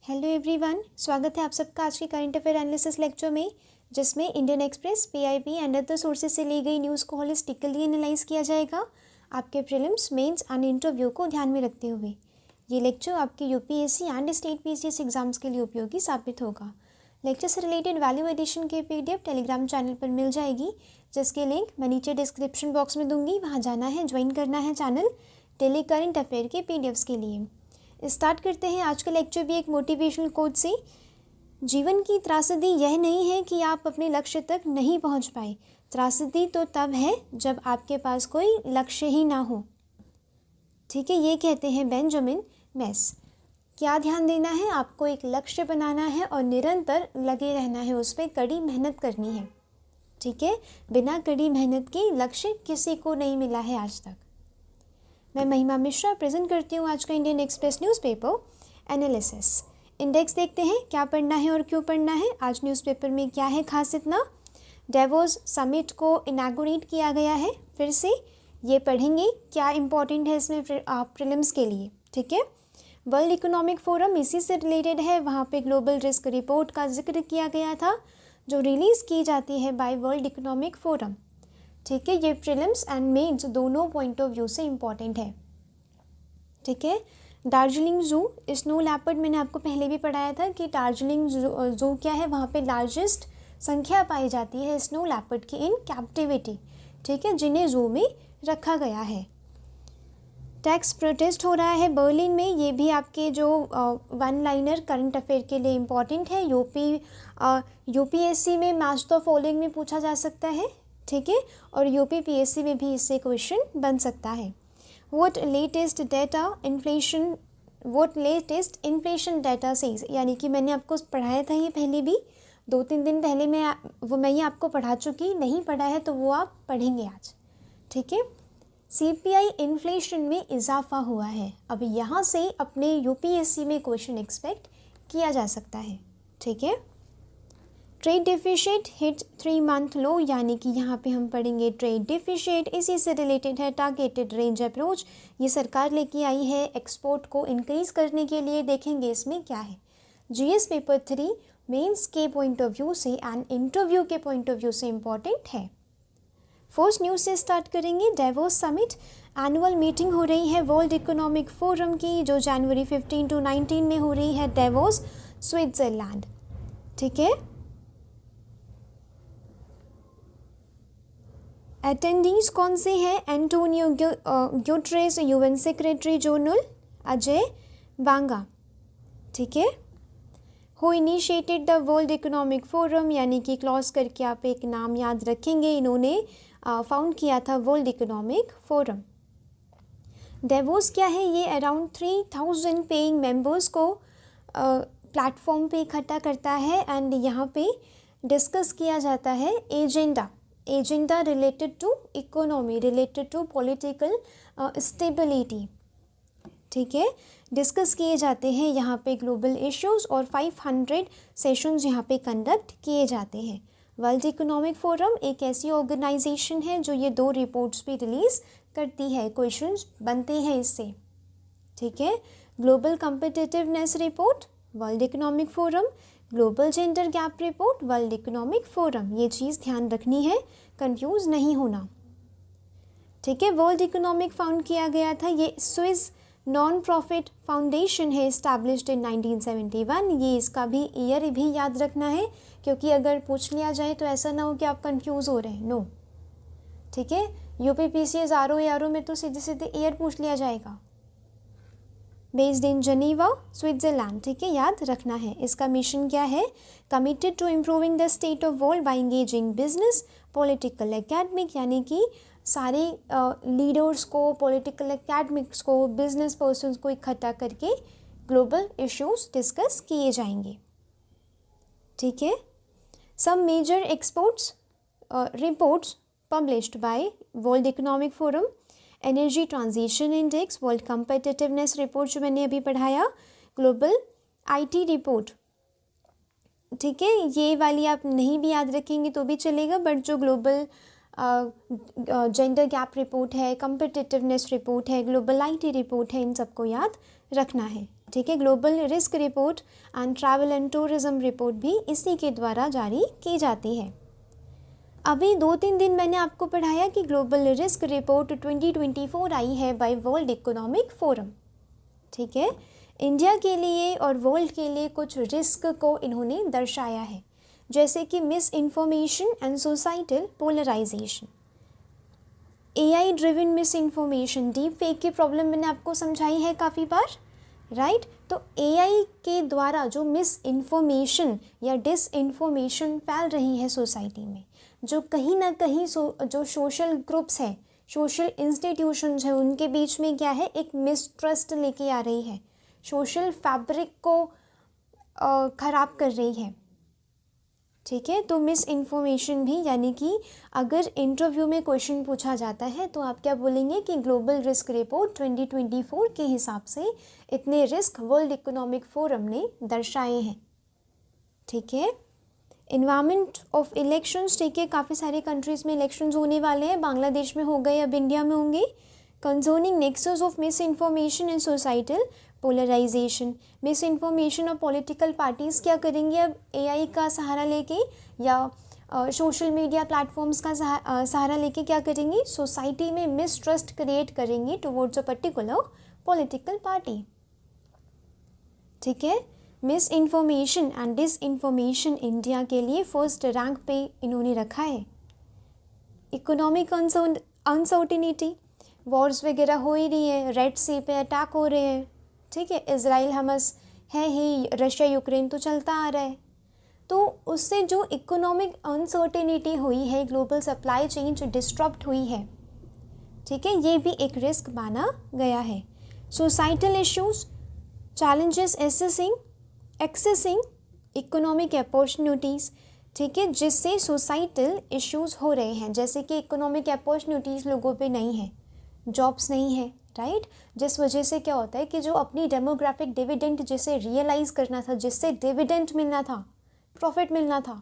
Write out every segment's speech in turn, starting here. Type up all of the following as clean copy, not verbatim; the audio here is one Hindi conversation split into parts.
हेलो एवरीवन, स्वागत है आप सबका आज की करंट अफेयर एनालिसिस लेक्चर में, जिसमें Indian express, PIB and other sources से ली गई न्यूज़ को होलिस्टिकली एनालाइज किया जाएगा आपके प्रीलिम्स, मेंस एंड इंटरव्यू को ध्यान में रखते हुए। ये लेक्चर आपके UPSC and state PCS exams के लिए उपयोगी साबित होगा। लेक्चर से रिलेटेड वैल्यू एडिशन की पीडीएफ टेलीग्राम चैनल पर मिल जाएगी, जिसके लिंक मैं नीचे डिस्क्रिप्शन बॉक्स में दूंगी। वहाँ जाना है, ज्वाइन करना है चैनल डेली करंट अफेयर के पीडीएफ्स के लिए। स्टार्ट करते हैं आज का लेक्चर भी एक मोटिवेशनल कोट से। जीवन की त्रासदी यह नहीं है कि आप अपने लक्ष्य तक नहीं पहुंच पाए, त्रासदी तो तब है जब आपके पास कोई लक्ष्य ही ना हो। ठीक है, ये कहते हैं बेंजामिन मेस। क्या ध्यान देना है, आपको एक लक्ष्य बनाना है और निरंतर लगे रहना है, उस पर कड़ी मेहनत करनी है। ठीक है, बिना कड़ी मेहनत के लक्ष्य किसी को नहीं मिला है आज तक। मैं महिमा मिश्रा प्रेजेंट करती हूँ आज का Indian express newspaper analysis. Index देखते हैं क्या पढ़ना है और क्यों पढ़ना है। आज न्यूज़पेपर में क्या है खास इतना। डेवोस समिट को इनॉग्रेट किया गया है, फिर से ये पढ़ेंगे क्या इंपॉर्टेंट है इसमें प्रीलिम्स के लिए। ठीक है, वर्ल्ड इकोनॉमिक फोरम इसी से रिलेटेड है। वहाँ पे ग्लोबल रिस्क रिपोर्ट का जिक्र किया गया था, जो रिलीज़ की जाती है बाय वर्ल्ड इकोनॉमिक फोरम। ठीक है, ये प्रीलिम्स एंड मेंस दोनों पॉइंट ऑफ व्यू से इम्पॉर्टेंट है। ठीक है, दार्जिलिंग जू, स्नो लेपर्ड मैंने आपको पहले भी पढ़ाया था कि दार्जिलिंग जू क्या है, वहाँ पे लार्जेस्ट संख्या पाई जाती है स्नो लेपर्ड की इन कैप्टिविटी। ठीक है, जिन्हें जू में रखा गया है। टैक्स प्रोटेस्ट हो रहा है बर्लिन में, ये भी आपके जो वन लाइनर करंट अफेयर के लिए इम्पॉर्टेंट है। यूपीएससी में मैच द फॉलोइंग में पूछा जा सकता है। ठीक है, और यूपीपीएससी में भी इससे क्वेश्चन बन सकता है। What latest inflation data says, यानी कि मैंने आपको पढ़ाया था ये पहले भी, 2-3 दिन पहले मैं ये आपको पढ़ा चुकी। नहीं पढ़ा है तो वो आप पढ़ेंगे आज। ठीक है, सीपीआई इन्फ्लेशन में इजाफा हुआ है। अब यहाँ से अपने यूपीएससी में क्वेश्चन एक्सपेक्ट किया जा सकता है। ठीक है, ट्रेड डिफिशिट हिट 3 मंथ लो, यानी कि यहाँ पे हम पढ़ेंगे ट्रेड डिफिशिट, इसी से रिलेटेड है टारगेटेड रेंज अप्रोच। ये सरकार लेके आई है एक्सपोर्ट को इंक्रीज करने के लिए। देखेंगे इसमें क्या है। जीएस पेपर 3 मेंस के पॉइंट ऑफ व्यू से एंड इंटरव्यू के पॉइंट ऑफ व्यू से इम्पॉर्टेंट है। फर्स्ट न्यूज़ से स्टार्ट करेंगे। डेवोस समिट एनुअल मीटिंग हो रही है वर्ल्ड इकोनॉमिक फोरम की, जो जनवरी 15 to 19 में हो रही है डेवोस, स्विट्जरलैंड। ठीक है, अटेंडीज कौन से हैं। Antonio Guterres UN secretary general, Ajay Banga. ठीक है, who initiated the World economic Forum, यानी कि क्लॉज करके आप एक नाम याद रखेंगे, इन्होंने फाउंड किया था वर्ल्ड इकोनॉमिक फोरम। डेवोस क्या है, ये अराउंड 3000 पेइंग मेंबर्स को प्लेटफॉर्म पे इकट्ठा करता है एंड यहाँ पे डिस्कस किया जाता है agenda related to economy, related to political stability. ठीक है, डिस्कस किए जाते हैं यहाँ पे ग्लोबल इश्यूज, और 500 सेशंस यहाँ पे कंडक्ट किए जाते हैं। वर्ल्ड इकोनॉमिक फोरम एक ऐसी ऑर्गेनाइजेशन है जो ये 2 रिपोर्ट्स भी रिलीज़ करती है, क्वेश्चंस बनते हैं इससे। ठीक है, global competitiveness report world economic forum, global gender gap report world economic forum. ये चीज़ ध्यान रखनी है, कंफ्यूज नहीं होना। ठीक है, वर्ल्ड इकोनॉमिक फाउंड किया गया था, ये स्विस नॉन प्रॉफिट फाउंडेशन है, इस्टेब्लिश्ड इन 1971। ये इसका भी ईयर भी याद रखना है, क्योंकि अगर पूछ लिया जाए तो ऐसा ना हो कि आप कंफ्यूज हो रहे हैं। नो, ठीक है, यूपीपीसीएस आरओ में तो सीधे सीधे ईयर पूछ लिया जाएगा। Based in Geneva, Switzerland. ठीक है, याद रखना है। इसका मिशन क्या है, committed to improving the state of world by engaging business, political, academic, यानी कि सारे लीडर्स को, पॉलिटिकल एकेडमिक्स को, बिजनेस पर्सन्स को इकट्ठा करके ग्लोबल इश्यूज डिस्कस किए जाएंगे। ठीक है, some major exports reports published by world economic forum, energy transition index, world competitiveness report जो मैंने अभी पढ़ाया, ग्लोबल आईटी रिपोर्ट। ठीक है, ये वाली आप नहीं भी याद रखेंगे तो भी चलेगा, बट जो ग्लोबल जेंडर गैप रिपोर्ट है, कम्पिटिटिवनेस रिपोर्ट है, ग्लोबल आईटी रिपोर्ट है, इन सबको याद रखना है। ठीक है, global risk report and travel and tourism report भी इसी के द्वारा जारी की जाती है। अभी 2-3 दिन मैंने आपको पढ़ाया कि ग्लोबल रिस्क रिपोर्ट 2024 आई है बाय वर्ल्ड इकोनॉमिक फोरम। ठीक है, इंडिया के लिए और वर्ल्ड के लिए कुछ रिस्क को इन्होंने दर्शाया है, जैसे कि misinformation and societal polarization, AI driven misinformation, deep fake की प्रॉब्लम मैंने आपको समझाई है काफ़ी बार, राइट। तो AI के द्वारा जो मिस इन्फॉर्मेशन या डिस इन्फॉर्मेशन फैल रही है सोसाइटी में, जो कहीं ना कहीं जो सोशल ग्रुप्स हैं, सोशल इंस्टीट्यूशंस हैं, उनके बीच में क्या है, एक मिसट्रस्ट लेके आ रही है, सोशल फैब्रिक को ख़राब कर रही है। ठीक है, तो मिस इन्फॉर्मेशन भी, यानी कि अगर इंटरव्यू में क्वेश्चन पूछा जाता है तो आप क्या बोलेंगे कि ग्लोबल रिस्क रिपोर्ट 2024 के हिसाब से इतने रिस्क वर्ल्ड इकोनॉमिक फोरम ने दर्शाए हैं। ठीक है, इन्वायरमेंट ऑफ इलेक्शंस, ठीक है, काफ़ी सारे कंट्रीज़ में इलेक्शंस होने वाले हैं, बांग्लादेश में हो गए, अब इंडिया में होंगे। Concerning nexus of misinformation and societal polarization, misinformation और पॉलिटिकल पार्टीज़ क्या करेंगे अब AI का सहारा लेके या सोशल मीडिया प्लेटफॉर्म्स का सहारा लेके क्या करेंगी, सोसाइटी में मिसट्रस्ट क्रिएट करेंगी towards a particular political party. ठीक है, misinformation and disinformation India के लिए फर्स्ट रैंक पे इन्होंने रखा है। इकोनॉमिक अनसर्टिनिटी, वॉर्स वगैरह हो ही रही है, रेड सी पे अटैक हो रहे हैं, ठीक है, इजराइल हमस है ही, रशिया यूक्रेन तो चलता आ रहा है, तो उससे जो इकोनॉमिक अनसर्टिनिटी हुई है, ग्लोबल सप्लाई चेन जो डिस्टर्ब हुई है, ठीक है, ये भी एक रिस्क माना गया है। Societal issues, challenges accessing economic opportunities, ठीक है, जिससे सोसाइटल इश्यूज हो रहे हैं, जैसे कि इकोनॉमिक अपॉर्चुनिटीज़ लोगों पे नहीं है, जॉब्स नहीं है, राइट, जिस वजह से क्या होता है कि जो अपनी डेमोग्राफिक डिविडेंड जिसे रियलाइज़ करना था, जिससे डिविडेंड मिलना था, प्रॉफिट मिलना था,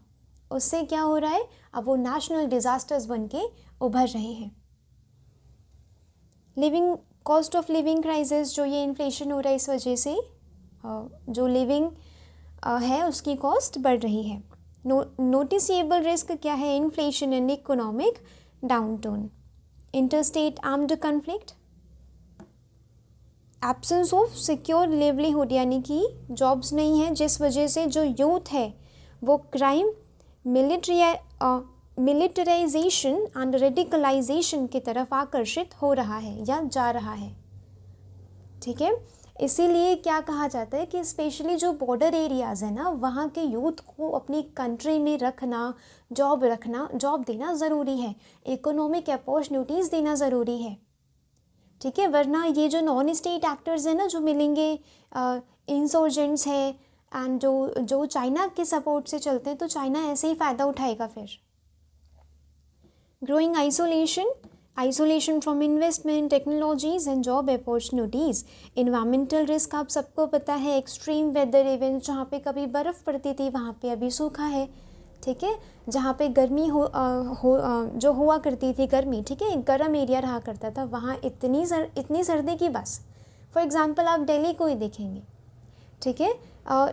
उससे क्या हो रहा है, अब वो नेशनल डिज़ास्टर्स बन के उभर रहे हैं। Living cost of living crisis, जो ये इन्फ्लेशन हो रहा है, इस वजह से जो लिविंग है उसकी कॉस्ट बढ़ रही है। नोटिसेबल रिस्क क्या है, inflation and economic downturn, interstate armed conflict, absence of secure livelihood, यानी कि जॉब्स नहीं है, जिस वजह से जो यूथ है वो क्राइम, मिलिटराइजेशन एंड रेडिकलाइजेशन की तरफ आकर्षित हो रहा है या जा रहा है। ठीक है, इसीलिए क्या कहा जाता है कि स्पेशली जो बॉर्डर एरियाज़ है ना, वहाँ के यूथ को अपनी कंट्री में रखना, जॉब देना ज़रूरी है, इकोनॉमिक अपॉर्चुनिटीज़ देना ज़रूरी है। ठीक है, वरना ये जो नॉन स्टेट एक्टर्स हैं ना, जो मिलेंगे, इंसर्जेंट्स हैं एंड जो चाइना के सपोर्ट से चलते हैं, तो चाइना ऐसे ही फ़ायदा उठाएगा फिर। Growing isolation from investment, technologies and job opportunities, environmental risk आप सबको पता है, एक्सट्रीम वेदर इवेंट्स, जहाँ पे कभी बर्फ़ पड़ती थी वहाँ पे अभी सूखा है। ठीक है, जहाँ पे गर्मी जो हुआ करती थी गर्मी, ठीक है, गर्म एरिया रहा करता था, वहाँ इतनी सर्दी की बस। फॉर एग्ज़ाम्पल आप दिल्ली को ही देखेंगे, ठीक है,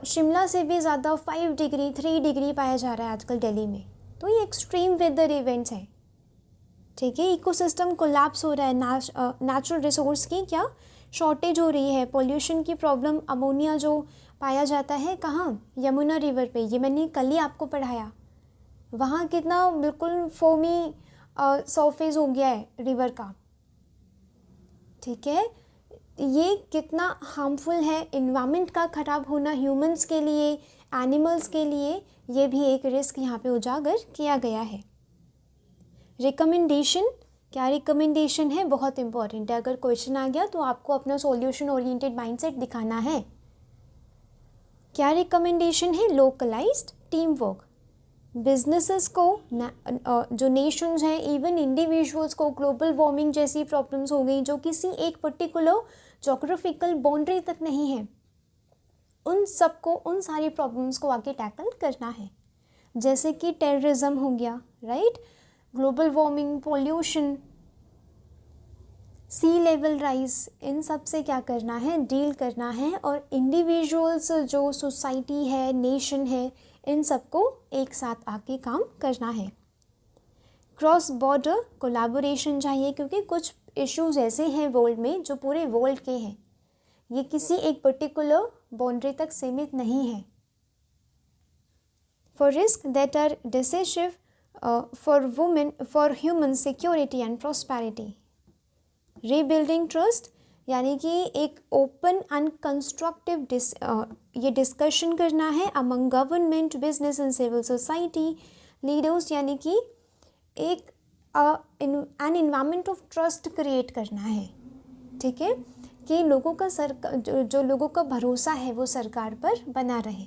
शिमला से भी ज़्यादा 5 डिग्री 3 डिग्री पाया जा रहा है आजकल दिल्ली में। तो ये एक्सट्रीम वेदर इवेंट्स हैं। ठीक है, इकोसिस्टम कोलैप्स हो रहा है, नेचुरल रिसोर्स की क्या शॉर्टेज हो रही है, पोल्यूशन की प्रॉब्लम, अमोनिया जो पाया जाता है कहाँ, यमुना रिवर पे, ये मैंने कल ही आपको पढ़ाया, वहाँ कितना बिल्कुल फोमी सरफेस हो गया है रिवर का। ठीक है, ये कितना हार्मफुल है, इन्वायरमेंट का ख़राब होना ह्यूमंस के लिए, एनिमल्स के लिए, ये भी एक रिस्क यहाँ पे उजागर किया गया है। रिकमेंडेशन, क्या रिकमेंडेशन है, बहुत इंपॉर्टेंट है, अगर क्वेश्चन आ गया तो आपको अपना सॉल्यूशन ओरिएंटेड माइंडसेट दिखाना है। क्या रिकमेंडेशन है, लोकलाइज्ड टीम वर्क, बिजनेसेस को, जो नेशंस हैं, इवन इंडिविजुअल्स को, ग्लोबल वार्मिंग जैसी प्रॉब्लम्स हो गई जो किसी एक पर्टिकुलर जोग्राफिकल बाउंड्री तक नहीं है, उन सबको, उन सारी प्रॉब्लम्स को आगे टैकल करना है, जैसे कि टेररिज्म हो गया, राइट, ग्लोबल वार्मिंग, पोल्यूशन, सी लेवल राइज, इन सब से क्या करना है, डील करना है, और इंडिविजुअल्स जो सोसाइटी है, नेशन है, इन सबको एक साथ आके काम करना है। क्रॉस बॉर्डर कोलैबोरेशन चाहिए, क्योंकि कुछ इश्यूज ऐसे हैं वर्ल्ड में जो पूरे वर्ल्ड के हैं, ये किसी एक पर्टिकुलर बाउंड्री तक सीमित नहीं है। For risk that are decisive for women, for human security and prosperity. Rebuilding trust, यानी कि एक ओपन एंड कंस्ट्रक्टिव ये डिस्कशन करना है among government, business and civil society leaders, यानी कि एक an environment of trust create करना है। ठीक है, कि लोगों का जो लोगों का भरोसा है वो सरकार पर बना रहे,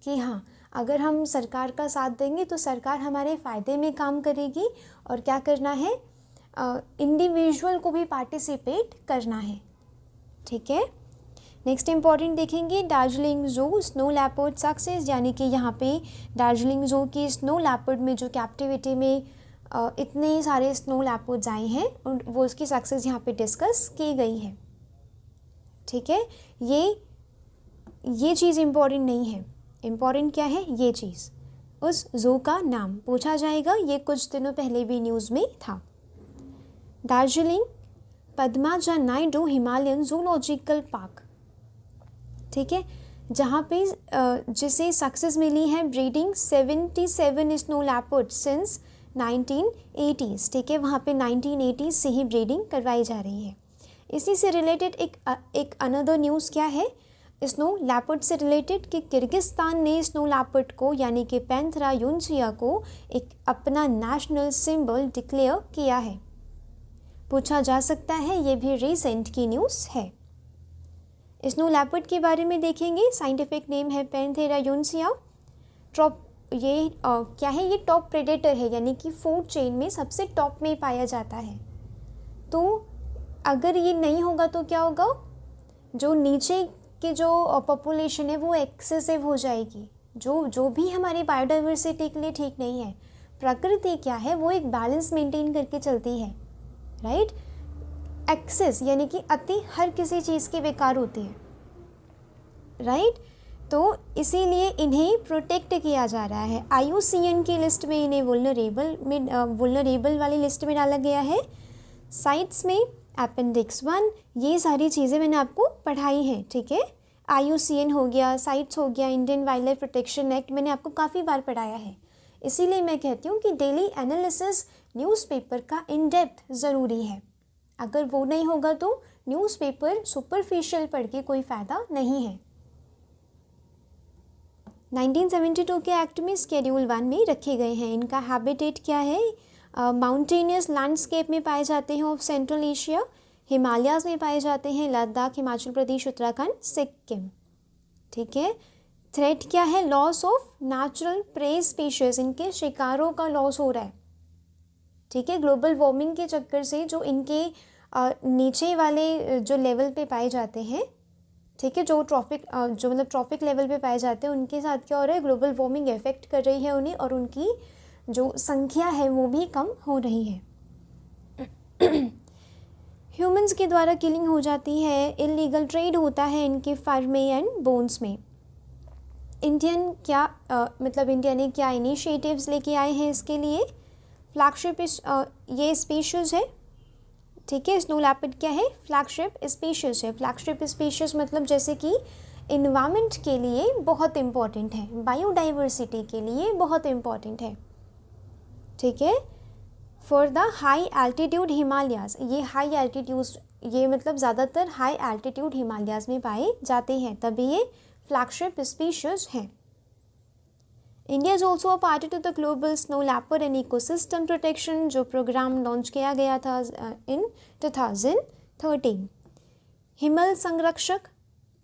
कि हाँ अगर हम सरकार का साथ देंगे तो सरकार हमारे फ़ायदे में काम करेगी, और क्या करना है, इंडिविजुअल को भी पार्टिसिपेट करना है। ठीक है, नेक्स्ट इम्पॉर्टेंट देखेंगे Darjeeling zoo snow leopard success, यानी कि यहाँ पे दार्जिलिंग ज़ू की स्नो लेपर्ड में जो कैप्टिविटी में इतने सारे स्नो लेपर्ड्स आए हैं, वो उसकी सक्सेस यहाँ पे डिस्कस की गई है। ठीक है, ये चीज़ इम्पॉर्टेंट नहीं है, इम्पॉर्टेंट क्या है, ये चीज़, उस ज़ू का नाम पूछा जाएगा, ये कुछ दिनों पहले भी न्यूज़ में था। Darjeeling Padmaja Naidu Himalayan zoological park, ठीक है, जहाँ पे जिसे सक्सेस मिली है breeding 77 snow leopard since 1980s। ठीक है, वहाँ पे 1980s से ही ब्रीडिंग करवाई जा रही है। इसी से रिलेटेड एक अनदर न्यूज़ क्या है स्नो लेपर्ड से रिलेटेड, कि किर्गिस्तान ने स्नो लेपर्ड को यानी कि पैंथेरा यूनसिया को एक अपना नेशनल सिंबल डिक्लेयर किया है। पूछा जा सकता है, ये भी रिसेंट की न्यूज़ है। स्नो लेपर्ड के बारे में देखेंगे, साइंटिफिक नेम है पैंथेरा यूनसिया। क्या है, ये टॉप प्रेडेटर है, यानी कि फूड चेन में सबसे टॉप में पाया जाता है। तो अगर ये नहीं होगा तो क्या होगा, जो नीचे की जो पॉपुलेशन है वो एक्सेसिव हो जाएगी, जो भी हमारी बायोडाइवर्सिटी के लिए ठीक नहीं है। प्रकृति क्या है, वो एक बैलेंस मेंटेन करके चलती है, राइट। एक्सेस यानी कि अति हर किसी चीज़ की बेकार होती है, राइट। तो इसीलिए इन्हें प्रोटेक्ट किया जा रहा है। IUCN की लिस्ट में इन्हें वुलनरेबल वाली लिस्ट में डाला गया है। साइट्स में अपेंडिक्स 1, ये सारी चीज़ें मैंने आपको पढ़ाई हैं, ठीक है। IUCN हो गया, साइट्स हो गया, Indian wild life protection act मैंने आपको काफ़ी बार पढ़ाया है। इसीलिए मैं कहती हूँ कि डेली एनालिसिस न्यूज़पेपर का इन डेप्थ ज़रूरी है। अगर वो नहीं होगा तो न्यूज़पेपर सुपरफिशियल पढ़ के कोई फ़ायदा नहीं है। 1972 के एक्ट में शेड्यूल 1 में रखे गए हैं। इनका हैबिटेट क्या है, माउंटेनियस लैंडस्केप में पाए जाते हैं ऑफ सेंट्रल एशिया, हिमालयाज़ में पाए जाते हैं, लद्दाख, हिमाचल प्रदेश, उत्तराखंड, सिक्किम, ठीक है। थ्रेट क्या है, loss of natural prey species, इनके शिकारों का लॉस हो रहा है, ठीक है। ग्लोबल वार्मिंग के चक्कर से जो इनके नीचे वाले जो लेवल पे पाए जाते हैं, ठीक है, जो ट्रॉपिक लेवल पे पाए जाते हैं, उनके साथ क्या हो रहा है, ग्लोबल वार्मिंग इफेक्ट कर रही है उन्हें, और उनकी जो संख्या है वो भी कम हो रही है। ह्यूमंस के द्वारा किलिंग हो जाती है, इलीगल ट्रेड होता है इनके फर में एंड बोन्स में। इंडिया ने क्या इनिशिएटिव्स लेके आए हैं इसके लिए। फ्लैगशिप ये स्पीशीज़ है, ठीक है। स्नो लेपर्ड क्या है, फ्लैगशिप स्पीशीज़ है। फ्लैगशिप स्पीशीज़ मतलब जैसे कि इन्वायरमेंट के लिए बहुत इम्पॉर्टेंट है, बायोडाइवर्सिटी के लिए बहुत इम्पॉर्टेंट है, ठीक है। For the high altitude Himalayas, ये हाई एल्टीट्यूड, ये मतलब ज़्यादातर हाई एल्टीट्यूड हिमालयाज़ में पाए जाते हैं, तभी ये फ्लैगशिप स्पीशीज़ हैं। India is also a party to the global snow leopard and ecosystem protection, जो प्रोग्राम लॉन्च किया गया था इन 2013। हिमल संरक्षक,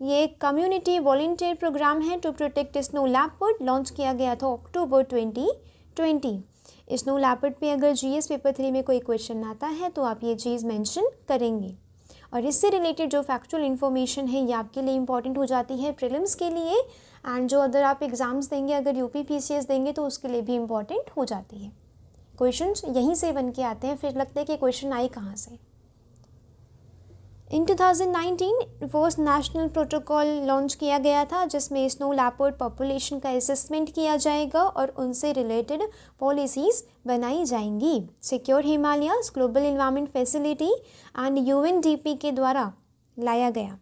ये कम्युनिटी वॉलंटियर प्रोग्राम है to protect snow leopard, launch किया गया था अक्टूबर 2020। स्नो लेपर्ड पे अगर GS पेपर 3 में कोई क्वेश्चन आता है तो आप ये चीज़ मेंशन करेंगे, और इससे रिलेटेड जो फैक्चुअल इन्फॉर्मेशन है ये आपके लिए इम्पॉर्टेंट हो जाती है प्रीलिम्स के लिए, एंड जो अगर आप एग्ज़ाम्स देंगे, अगर UPPCS देंगे तो उसके लिए भी इम्पॉर्टेंट हो जाती है। क्वेश्चंस यहीं से बन के आते हैं, फिर लगता है कि क्वेश्चन आए कहाँ से। इन 2019 फर्स्ट नेशनल प्रोटोकॉल लॉन्च किया गया था जिसमें स्नो लेपर्ड पॉपुलेशन का असेसमेंट किया जाएगा और उनसे रिलेटेड पॉलिसीज़ बनाई जाएंगी। Secure Himalayas global environment facility and UNDP के द्वारा लाया गया।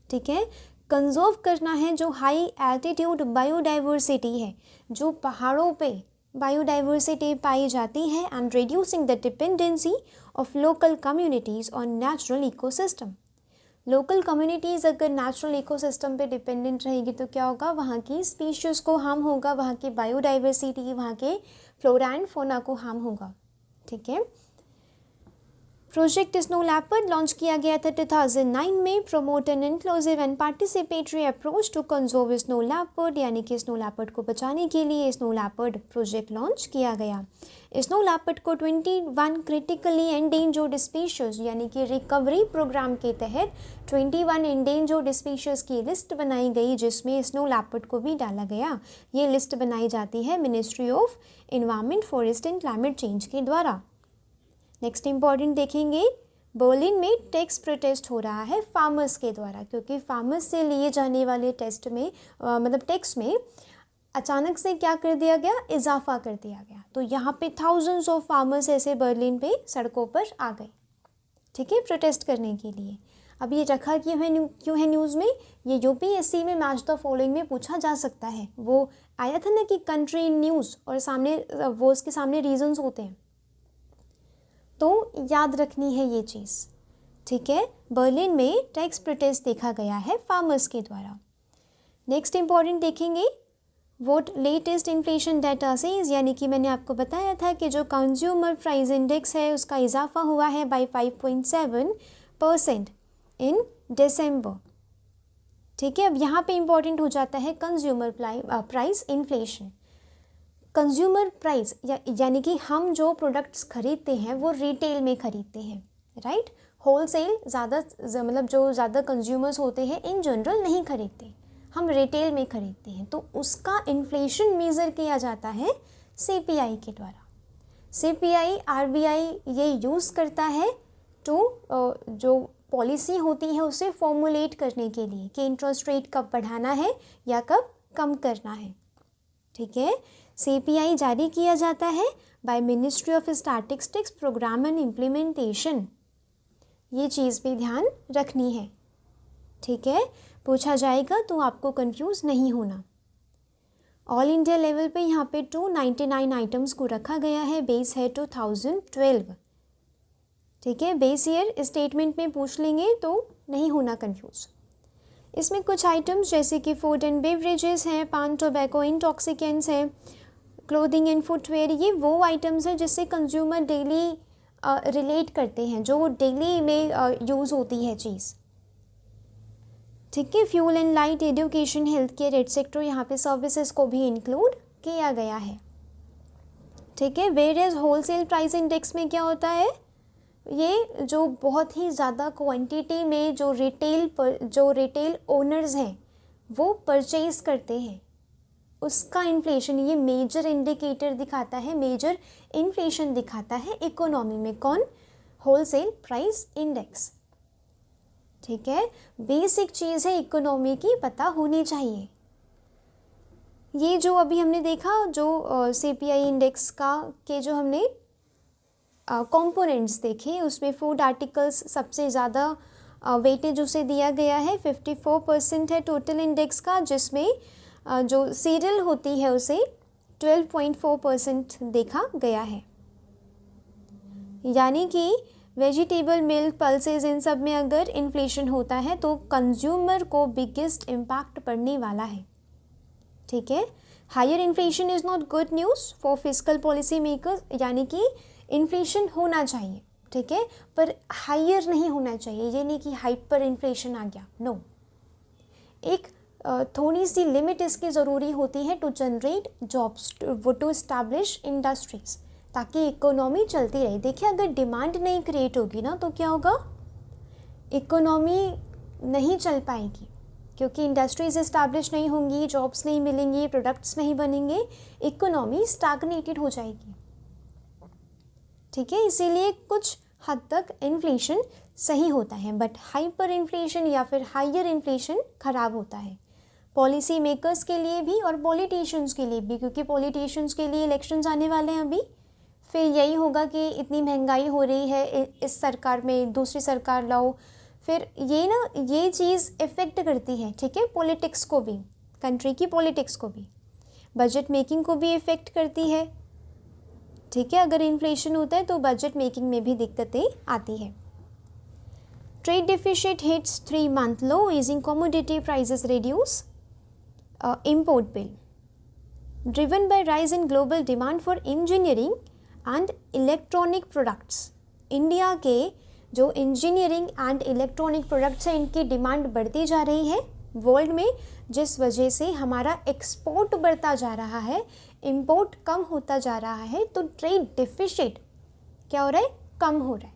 ठीक है, कंजर्व करना है जो हाई एल्टीट्यूड बायोडाइवर्सिटी है, जो पहाड़ों पे बायोडाइवर्सिटी पाई जाती है, and reducing the dependency of local communities on natural ecosystem. Local communities अगर नेचुरल इकोसिस्टम पे डिपेंडेंट रहेगी तो क्या होगा, वहाँ की स्पीशीज़ को हार्म होगा, वहाँ की बायोडाइवर्सिटी, वहाँ के फ्लोरा एंड फौना को हार्म होगा। ठीक है, प्रोजेक्ट स्नो लेपर्ड लॉन्च किया गया था 2009 में। Promote an inclusive and participatory approach to conserve snow leopard, यानी कि स्नो लेपर्ड को बचाने के लिए स्नो लेपर्ड प्रोजेक्ट लॉन्च किया गया। स्नो लेपर्ड को 21 क्रिटिकली एंडेंजर्ड स्पीशीज यानी कि रिकवरी प्रोग्राम के तहत 21 एंडेंजर्ड स्पीशीज की लिस्ट बनाई गई, जिसमें स्नो लेपर्ड को भी डाला गया। ये लिस्ट बनाई जाती है ministry of environment, forest and climate change के द्वारा। नेक्स्ट इंपॉर्टेंट देखेंगे, बर्लिन में टैक्स प्रोटेस्ट हो रहा है फार्मर्स के द्वारा, क्योंकि फार्मर्स से लिए जाने वाले टेस्ट में मतलब टैक्स में अचानक से क्या कर दिया गया, इजाफा कर दिया गया। तो यहाँ पे थाउजेंड्स ऑफ फार्मर्स ऐसे बर्लिन पे सड़कों पर आ गए, ठीक है, प्रोटेस्ट करने के लिए। अब ये रखा क्यों है न्यूज़ में, ये यूपीएससी में मैच द फॉलोइंग में पूछा जा सकता है। वो आया था ना कि कंट्री न्यूज़ और सामने वो उसके सामने रीजंस होते हैं, तो याद रखनी है ये चीज़। ठीक है, बर्लिन में टैक्स प्रोटेस्ट देखा गया है फार्मर्स के द्वारा। नेक्स्ट इंपॉर्टेंट देखेंगे, vote latest inflation data says, यानी कि मैंने आपको बताया था कि जो कंज्यूमर प्राइस इंडेक्स है उसका इजाफा हुआ है बाय 5.7% इन दिसंबर। ठीक है, अब यहाँ पे इंपॉर्टेंट हो जाता है consumer price inflation. Consumer price यानी कि हम जो प्रोडक्ट्स खरीदते हैं वो रिटेल में खरीदते हैं, राइट। होलसेल मतलब जो ज़्यादा कंज्यूमर्स होते हैं इन जनरल नहीं खरीदते, हम रिटेल में खरीदते हैं। तो उसका इन्फ्लेशन मेज़र किया जाता है सीपीआई के द्वारा। सीपीआई आरबीआई ये यूज़ करता है जो पॉलिसी होती है उसे फॉर्मुलेट करने के लिए कि इंटरेस्ट रेट कब बढ़ाना है या कब कम करना है। ठीक है, सीपीआई जारी किया जाता है by ministry of statistics program and implementation. ये चीज़ भी ध्यान रखनी है। ठीक है, पूछा जाएगा तो आपको कंफ्यूज नहीं होना। ऑल इंडिया लेवल पे यहाँ पे 299 आइटम्स को रखा गया है, बेस है 2012। ठीक है, बेस ईयर स्टेटमेंट में पूछ लेंगे तो नहीं होना कंफ्यूज। इसमें कुछ आइटम्स जैसे कि फूड एंड बेवरेजेस हैं, पान टोबैको इंटॉक्सिकेंट्स हैं, क्लोथिंग एंड फुटवेयर, ये वो आइटम्स हैं जिससे कंज्यूमर डेली रिलेट करते हैं, जो डेली में यूज़ होती है चीज़। ठीक है, fuel and light, education, health care etcetera, यहाँ पे सर्विसेज को भी इंक्लूड किया गया है। ठीक है, वेरियस होलसेल प्राइस इंडेक्स में क्या होता है, ये जो बहुत ही ज़्यादा क्वांटिटी में जो रिटेल ओनर्स हैं वो परचेज करते हैं, उसका इन्फ्लेशन, ये मेजर इंडिकेटर दिखाता है, मेजर इन्फ्लेशन दिखाता है इकोनॉमी में। कौन? Wholesale price index. ठीक है, बेसिक चीज़ है इकोनॉमी की, पता होनी चाहिए। ये जो अभी हमने देखा जो सीपीआई इंडेक्स के जो हमने कंपोनेंट्स देखे, उसमें फूड आर्टिकल्स सबसे ज़्यादा वेटेज उसे दिया गया है, 54% है टोटल इंडेक्स का, जिसमें जो सीरियल होती है उसे 12.4% देखा गया है। यानी कि वेजिटेबल, मिल्क, पल्सेस, इन सब में अगर इन्फ्लेशन होता है तो कंज्यूमर को बिगेस्ट इम्पैक्ट पड़ने वाला है। ठीक है, higher inflation is not good news for fiscal policy makers, यानी कि इन्फ्लेशन होना चाहिए, ठीक है, पर हायर नहीं होना चाहिए। ये नहीं कि हाइपर इन्फ्लेशन आ गया, नो। एक थोड़ी सी लिमिट इसकी ज़रूरी होती है to generate jobs, to establish industries, ताकि इकोनॉमी चलती रहे। देखिए, अगर डिमांड नहीं क्रिएट होगी ना तो क्या होगा, इकोनॉमी नहीं चल पाएगी, क्योंकि इंडस्ट्रीज इस्टेब्लिश नहीं होंगी, जॉब्स नहीं मिलेंगी, प्रोडक्ट्स नहीं बनेंगे, इकोनॉमी स्टैग्नेटेड हो जाएगी। ठीक है, इसीलिए कुछ हद तक इन्फ्लेशन सही होता है, बट हाइपर इन्फ्लेशन या फिर हायर इन्फ्लेशन ख़राब होता है पॉलिसी मेकर्स के लिए भी और पॉलिटिशियंस के लिए भी, क्योंकि पॉलिटिशियंस के लिए इलेक्शंस आने वाले हैं अभी। फिर यही होगा कि इतनी महंगाई हो रही है, इस सरकार में दूसरी सरकार लाओ, फिर ये चीज़ इफ़ेक्ट करती है, ठीक है, पॉलिटिक्स को भी, कंट्री की पॉलिटिक्स को भी, बजट मेकिंग को भी इफ़ेक्ट करती है, ठीक है। अगर इन्फ्लेशन होता है तो बजट मेकिंग में भी दिक्कतें आती है। Trade deficit hits 3-month low, easing commodity prices reduce import bill, driven by rise in global demand for engineering and electronic products। India के जो इंजीनियरिंग एंड इलेक्ट्रॉनिक प्रोडक्ट्स हैं इनकी डिमांड बढ़ती जा रही है वर्ल्ड में, जिस वजह से हमारा एक्सपोर्ट बढ़ता जा रहा है, इंपोर्ट कम होता जा रहा है। तो ट्रेड डिफिसिट क्या हो रहा है, कम हो रहा है।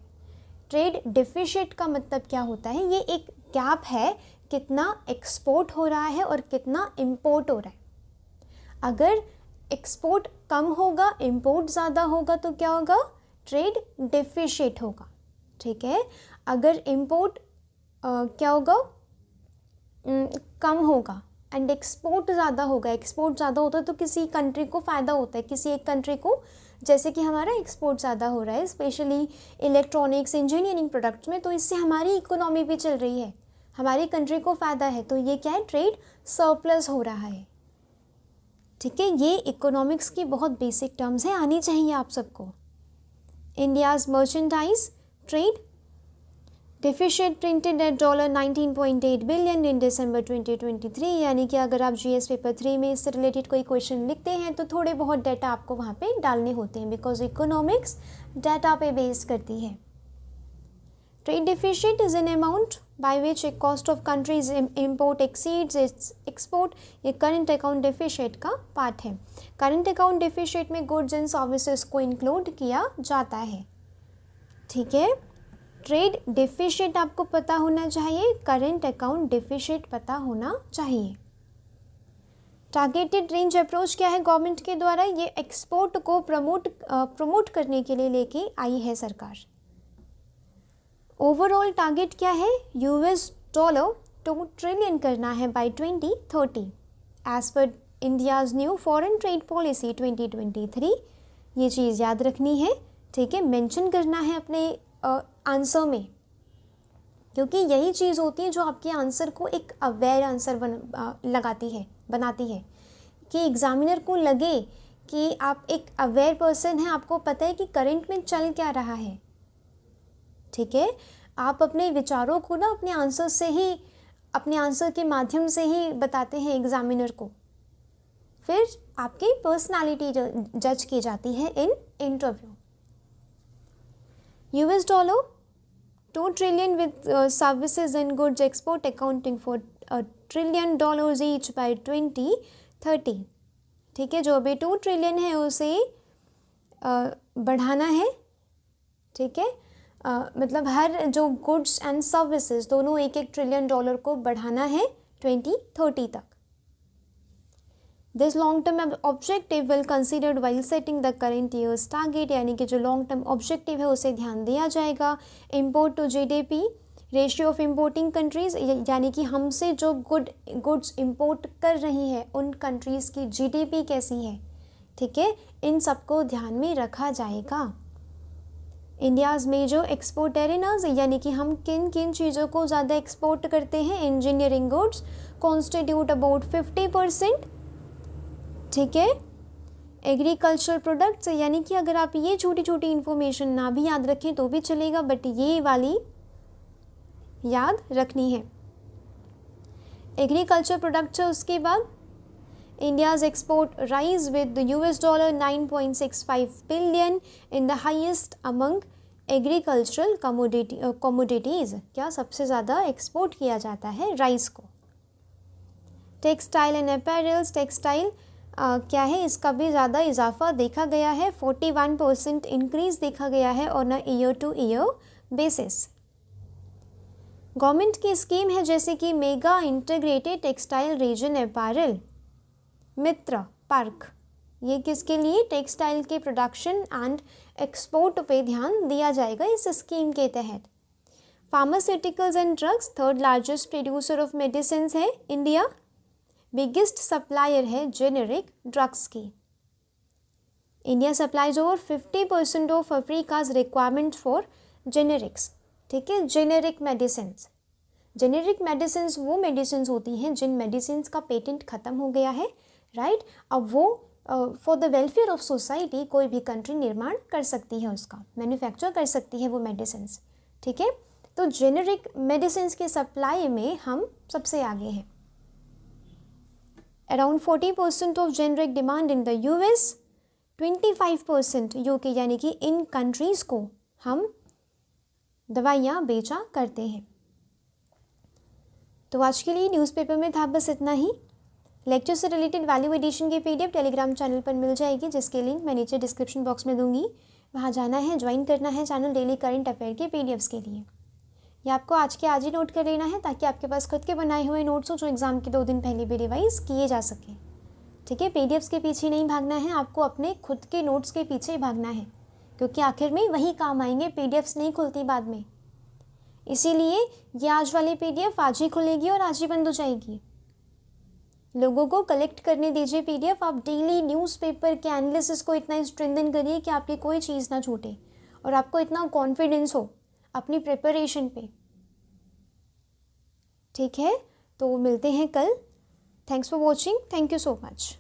ट्रेड डिफिसिट का मतलब क्या होता है, ये एक गैप है, कितना एक्सपोर्ट हो रहा है और कितना इंपोर्ट हो रहा है। अगर एक्सपोर्ट कम होगा, इंपोर्ट ज़्यादा होगा तो क्या होगा, ट्रेड डिफिसिट होगा, ठीक है। अगर इंपोर्ट क्या होगा, कम होगा एंड एक्सपोर्ट ज़्यादा होगा, एक्सपोर्ट ज़्यादा होता है तो किसी कंट्री को फ़ायदा होता है, किसी एक कंट्री को, जैसे कि हमारा एक्सपोर्ट ज़्यादा हो रहा है स्पेशली इलेक्ट्रॉनिक्स इंजीनियरिंग प्रोडक्ट्स में, तो इससे हमारी इकोनॉमी भी चल रही है, हमारी कंट्री को फ़ायदा है, तो ये क्या है, ट्रेड सरप्लस हो रहा है, ठीक है। ये इकोनॉमिक्स की बहुत बेसिक टर्म्स हैं, आनी चाहिए आप सबको। India's merchandise trade deficit printed at $19.8 billion in December 2023, यानी कि अगर आप GS पेपर 3 में इससे रिलेटेड कोई क्वेश्चन लिखते हैं तो थोड़े बहुत डाटा आपको वहाँ पे डालने होते हैं, बिकॉज इकोनॉमिक्स डाटा पे बेस करती है। Trade deficit is an amount by which A cost of countries import exceeds its export. ये करंट अकाउंट डिफिसिट का पार्ट है। करंट अकाउंट डिफिसिट में गुड्स एंड सर्विसेज को इंक्लूड किया जाता है, ठीक है। ट्रेड डिफिसिट आपको पता होना चाहिए, करंट अकाउंट डिफिसिट पता होना चाहिए। टारगेटेड रेंज अप्रोच क्या है गवर्नमेंट के द्वारा, ये एक्सपोर्ट को प्रमोट करने के लिए लेके आई है सरकार। ओवरऑल टारगेट क्या है, $2 ट्रिलियन करना है by 2030 as per India's new foreign trade policy 2023। ये चीज़ याद रखनी है, ठीक है, मेंशन करना है अपने आंसर में, क्योंकि यही चीज़ होती है जो आपके आंसर को एक अवेयर आंसर बनाती है, कि एग्जामिनर को लगे कि आप एक अवेयर पर्सन हैं, आपको पता है कि करंट में चल क्या रहा है, ठीक है। आप अपने विचारों को ना अपने आंसर के माध्यम से ही बताते हैं एग्जामिनर को, फिर आपकी पर्सनालिटी जज की जाती है in interview. $2 trillion with services and goods export accounting for $1 trillion each by 2030, ठीक है। जो अभी 2 ट्रिलियन है उसे बढ़ाना है, ठीक है, मतलब हर जो गुड्स एंड सर्विसेज दोनों $1 ट्रिलियन को बढ़ाना है 2030 तक। This long term objective will considered while setting the current years target, यानी कि जो लॉन्ग टर्म ऑब्जेक्टिव है उसे ध्यान दिया जाएगा। Import to GDP ratio of importing countries, यानी कि हमसे जो गुड्स इम्पोर्ट कर रही है उन कंट्रीज़ की GDP कैसी है, ठीक है, इन सबको ध्यान में रखा जाएगा। इंडियाज़ मेजर एक्सपोर्ट एरिनाज, यानी कि हम किन किन चीज़ों को ज़्यादा एक्सपोर्ट करते हैं, इंजीनियरिंग गुड्स कॉन्स्टिट्यूट अबाउट 50%, ठीक है। एग्रीकल्चर प्रोडक्ट्स, यानी कि अगर आप ये छोटी छोटी इन्फॉर्मेशन ना भी याद रखें तो भी चलेगा, बट ये वाली याद रखनी है। एग्रीकल्चर प्रोडक्ट्स है, उसके बाद India's export rise with the $9.65 billion in the highest among agricultural commodities, क्या सबसे ज़्यादा एक्सपोर्ट किया जाता है राइस को। टेक्सटाइल एंड अपैरल्स, टेक्सटाइल क्या है, इसका भी ज़्यादा इजाफा देखा गया है, 41% इंक्रीज़ देखा गया है on a year to year basis. Government की स्कीम है जैसे कि mega integrated textile region apparel Mitra park, ये किसके लिए, टेक्सटाइल के प्रोडक्शन एंड एक्सपोर्ट पे ध्यान दिया जाएगा इस स्कीम के तहत। Pharmaceuticals and drugs, third largest producer of medicine है इंडिया, बिगेस्ट सप्लायर है जेनेरिक ड्रग्स की। India supplies over 50% of Africa's requirement for generics, ठीक है, जेनेरिक मेडिसिन। जेनेरिक मेडिसिन वो मेडिसिन होती हैं जिन मेडिसिन का पेटेंट ख़त्म हो गया है, राइट। अब वो for the welfare of society कोई भी कंट्री निर्माण कर सकती है, उसका मैन्युफैक्चर कर सकती है वो मेडिसिन, ठीक है। तो जेनेरिक मेडिसिन के सप्लाई में हम सबसे आगे हैं। Around 40% of generic demand in the US, 25% UK, यानी कि इन कंट्रीज़ को हम दवाइयाँ बेचा करते हैं। तो आज के लिए न्यूज़पेपर में था बस इतना ही। लेक्चर से रिलेटेड वैल्यू एडिशन की पीडीएफ टेलीग्राम चैनल पर मिल जाएगी, जिसके लिंक मैं नीचे डिस्क्रिप्शन बॉक्स में दूंगी। वहाँ जाना है, ज्वाइन करना है चैनल डेली करंट अफेयर के पीडीएफ्स के लिए। ये आपको आज के आज ही नोट कर लेना है, ताकि आपके पास खुद के बनाए हुए नोट्स हो जो एग्ज़ाम के 2 दिन पहले भी रिवाइज किए जा सके, ठीक है। पीडीएफ्स के पीछे नहीं भागना है, आपको अपने खुद के नोट्स के पीछे भागना है, क्योंकि आखिर में वही काम आएंगे, पीडीएफ्स नहीं खुलती बाद में। इसीलिए ये आज वाली पीडीएफ आज ही खुलेगी और आज ही बंद हो जाएगी। लोगों को कलेक्ट करने दीजिए पीडीएफ। आप डेली न्यूज़पेपर के एनालिसिस को इतना स्ट्रेंथन करिए कि आपकी कोई चीज़ ना छूटे और आपको इतना कॉन्फिडेंस हो अपनी प्रिपरेशन पे, ठीक है। तो मिलते हैं कल। Thanks for watching, thank you so much.